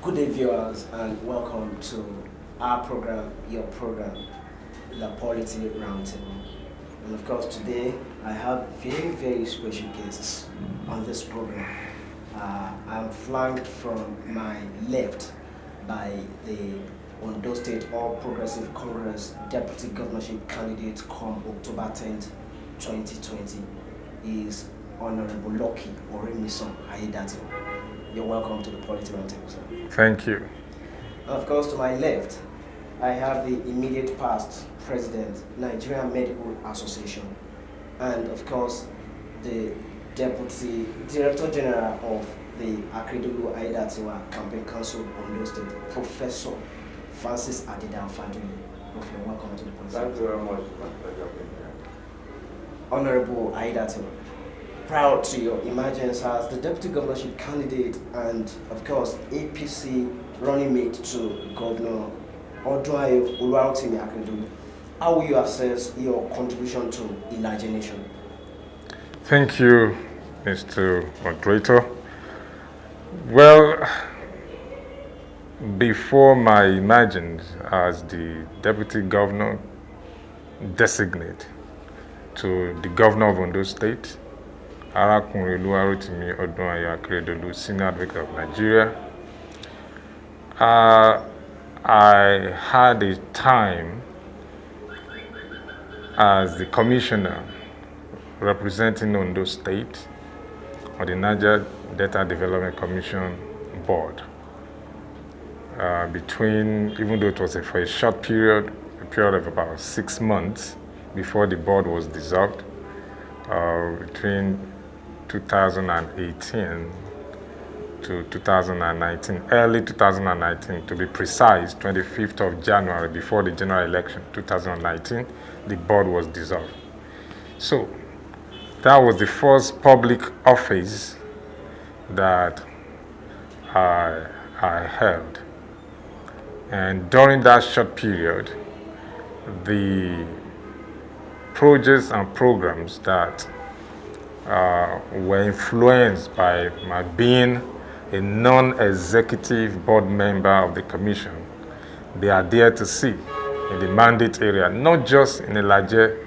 Good day, viewers, and welcome to our program, your program, the Polity Roundtable. And of course, today I have very special guests on this program. I'm flanked from my left by the Ondo State All Progressive Congress Deputy Governorship candidate come October 10th, 2020 is Honorable Lucky Orimisan Ayedatiwa. You're welcome to the Polity Roundtable, sir. Thank you. And of course, to my left, I have the immediate past president, Nigerian Medical Association, and of course, the deputy director general of the Ayedatiwa Campaign Council Ondo State, Professor Francis Dayo Faduyile. Professor, welcome to the Polity. Thank you very much. My pleasure being here. Honorable Ayedatiwa, proud to your emergence as the deputy governorship candidate and, of course, APC running mate to Governor Dayo. How will you assess your contribution to the Nigerian nation? Thank you, Mr. Moderator. Well, before my emergence as the deputy governor designate to the governor of Ondo State, Arakunrin Oluwarotimi Odunayo Akeredolu, Senior Advocate of Nigeria, I had a time as the commissioner representing Ondo State on the Niger Delta Development Commission board. Even though it was for a short period, a period of about 6 months before the board was dissolved, between 2018 to 2019, early 2019 to be precise, 25th of January, before the general election, 2019, the board was dissolved. So that was the first public office that I held. And during that short period, the projects and programs that were influenced by my being a non-executive board member of the commission, they are there to see in the mandate area, not just in the larger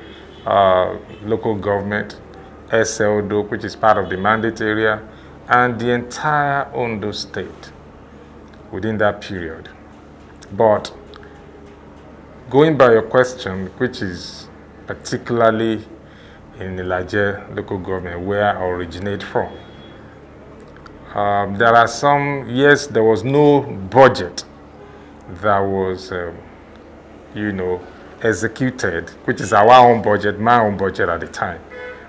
local government, SLDO, which is part of the mandate area, and the entire Ondo State within that period. But going by your question, which is particularly in the larger local government where I originate from, there are some years there was no budget that was, executed, which is our own budget, my own budget at the time.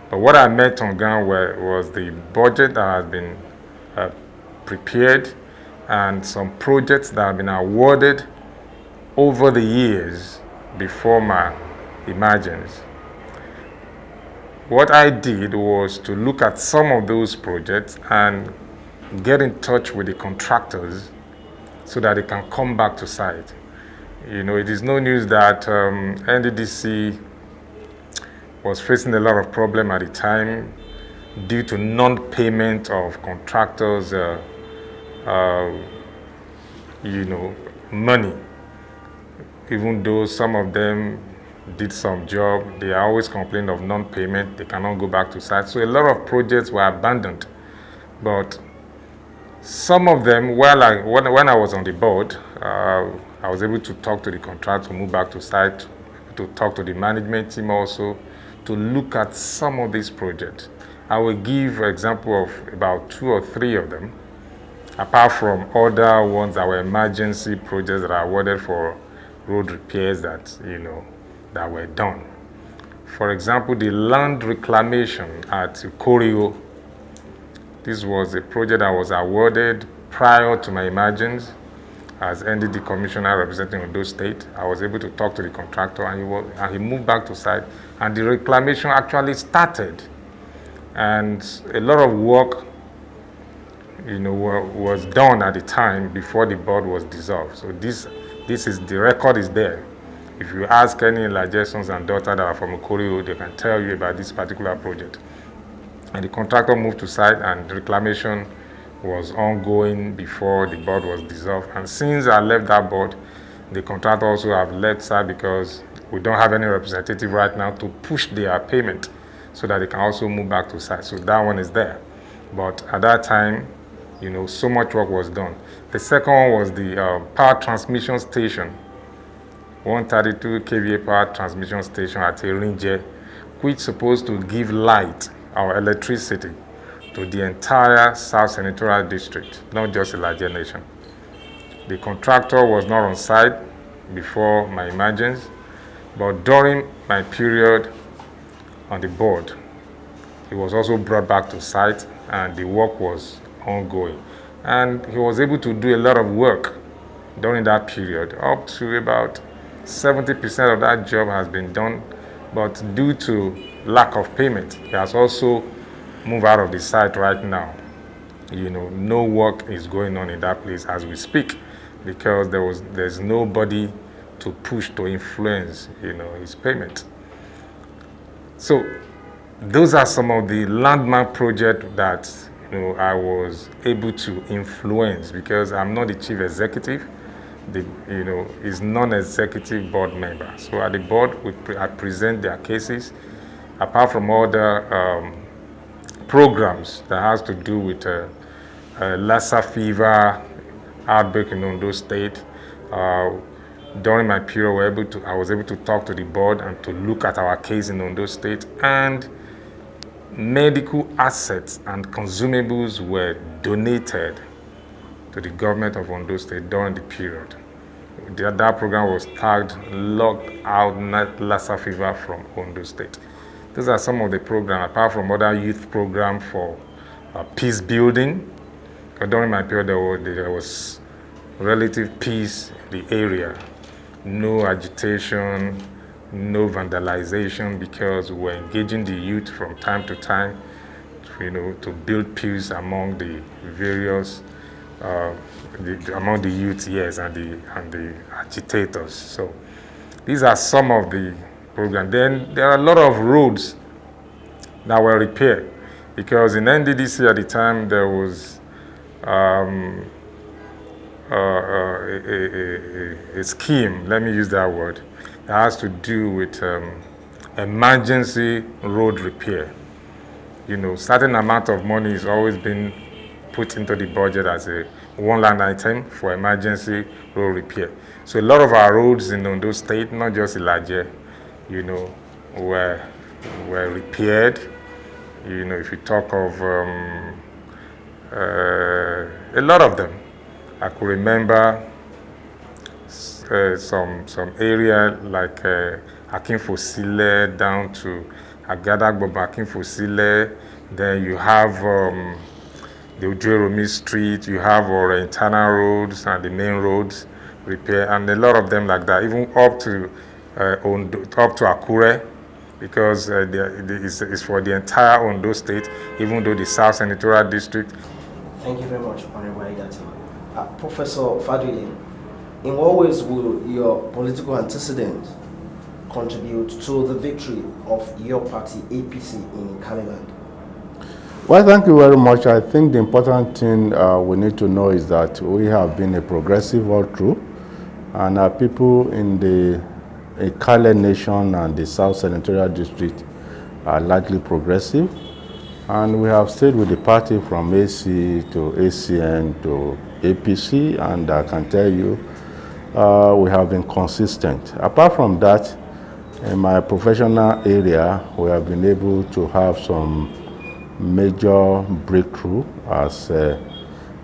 But what I met on ground was the budget that has been prepared and some projects that have been awarded over the years before my emergence. What I did was to look at some of those projects and get in touch with the contractors so that they can come back to site. It is no news that NDDC was facing a lot of problem at the time due to non-payment of contractors' money. Even though some of them did some job, they always complain of non-payment, they cannot go back to site. So a lot of projects were abandoned. But some of them, when I was on the board, I was able to talk to the contractor, move back to site, to talk to the management team also, to look at some of these projects. I will give an example of about 2 or 3 of them, apart from other ones that were emergency projects that are awarded for road repairs that were done. For example, the land reclamation at Korio. This was a project that was awarded prior to my emergence as NDD Commissioner representing Ondo State. I was able to talk to the contractor and he moved back to site, and the reclamation actually started. And a lot of work was done at the time before the board was dissolved. So the record is there. If you ask any larger sons and daughters that are from Korio, they can tell you about this particular project. And the contractor moved to site and the reclamation was ongoing before the board was dissolved. And since I left that board, the contractor also have left side because we don't have any representative right now to push their payment so that they can also move back to site. So that one is there. But at that time, so much work was done. The second one was the power transmission station, 132 kVA power transmission station at Erinje, which is supposed to give light or electricity to the entire South Senatorial District, not just Ilaje Nation. The contractor was not on site before my emergence, but during my period on the board, he was also brought back to site and the work was ongoing. And he was able to do a lot of work during that period. Up to about 70% of that job has been done, but due to lack of payment, he has also moved out of the site right now. No work is going on in that place as we speak because there's nobody to push to influence, his payment. So those are some of the landmark projects that I was able to influence because I'm not the chief executive. Is non-executive board member. So at the board, I present their cases. Apart from other programs that has to do with Lassa fever outbreak in Ondo State, during my period, I was able to talk to the board and to look at our case in Ondo State, and medical assets and consumables were donated to the government of Ondo State during the period. That program was tagged Locked Out Lassa Fever from Ondo State. Those are some of the programs, apart from other youth programs for peace building. During my period, there was relative peace in the area. No agitation, no vandalization, because we were engaging the youth from time to time, to build peace among the various among the youth, yes, and the agitators. So these are some of the programs. Then there are a lot of roads that were repaired because in NDDC at the time there was a scheme, let me use that word, that has to do with emergency road repair. Certain amount of money is always been put into the budget as a one-line item for emergency road repair. So a lot of our roads in Ondo State, not just Ilaje, were repaired. If you talk of a lot of them, I could remember some area like Akinfosile down to Agadagboba Akinfosile. Then you have the Ujueromi Street, you have our internal roads and the main roads repair, and a lot of them like that, even up to Akure, because it's for the entire Ondo State, even though the South Senatorial District. Thank you very much, Honorable Ayedatiwa. Professor Faduyile, in what ways will your political antecedents contribute to the victory of your party, APC, in Kaliland? Well, thank you very much. I think the important thing we need to know is that we have been a progressive all through, and our people in the Ikale Nation and the South Senatorial District are largely progressive, and we have stayed with the party from AC to ACN to APC, and I can tell you we have been consistent. Apart from that, in my professional area, we have been able to have some major breakthrough as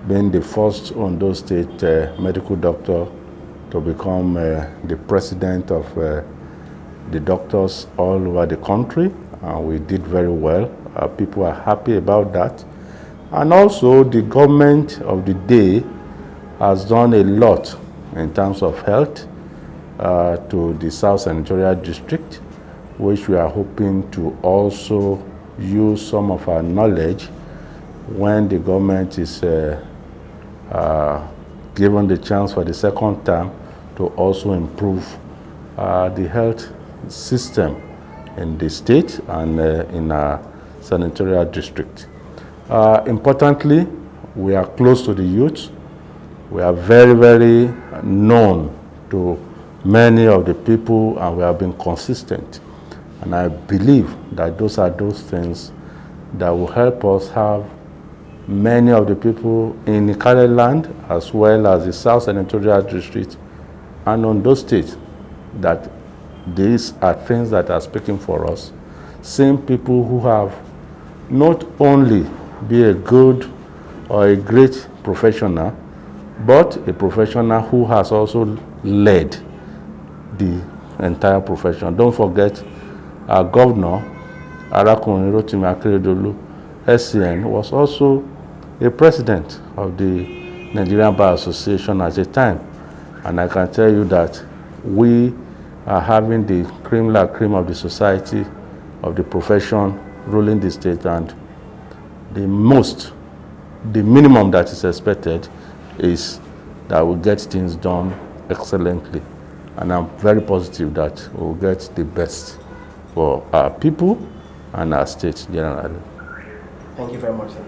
being the first Ondo State medical doctor to become the president of the doctors all over the country. We did very well. People are happy about that. And also the government of the day has done a lot in terms of health to the South Senatorial District, which we are hoping to also use some of our knowledge when the government is given the chance for the second term to also improve the health system in the state and in our senatorial district. Importantly, we are close to the youth. We are very, very known to many of the people, and we have been consistent. And I believe that those are those things that will help us have many of the people in Ikale land, as well as the South Senatorial District and Ondo State, that these are things that are speaking for us. Same people who have not only be a good or a great professional, but a professional who has also led the entire profession. Don't forget, our governor, Arakunrin Rotimi Akeredolu, SCN, was also a president of the Nigerian Bar Association at the time. And I can tell you that we are having the cream la cream of the society, of the profession, ruling the state, and the minimum that is expected is that we get things done excellently. And I'm very positive that we'll get the best for our people and our state generally. Thank you very much, sir.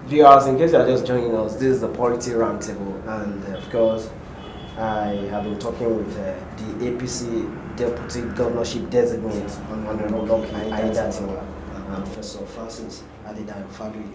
Viewers, in case you are just joining us, this is the Polity Roundtable, and of course, I have been talking with the APC Deputy Governorship Designate, Honorable Ayedatiwa and Professor Francis Dayo Faduyile.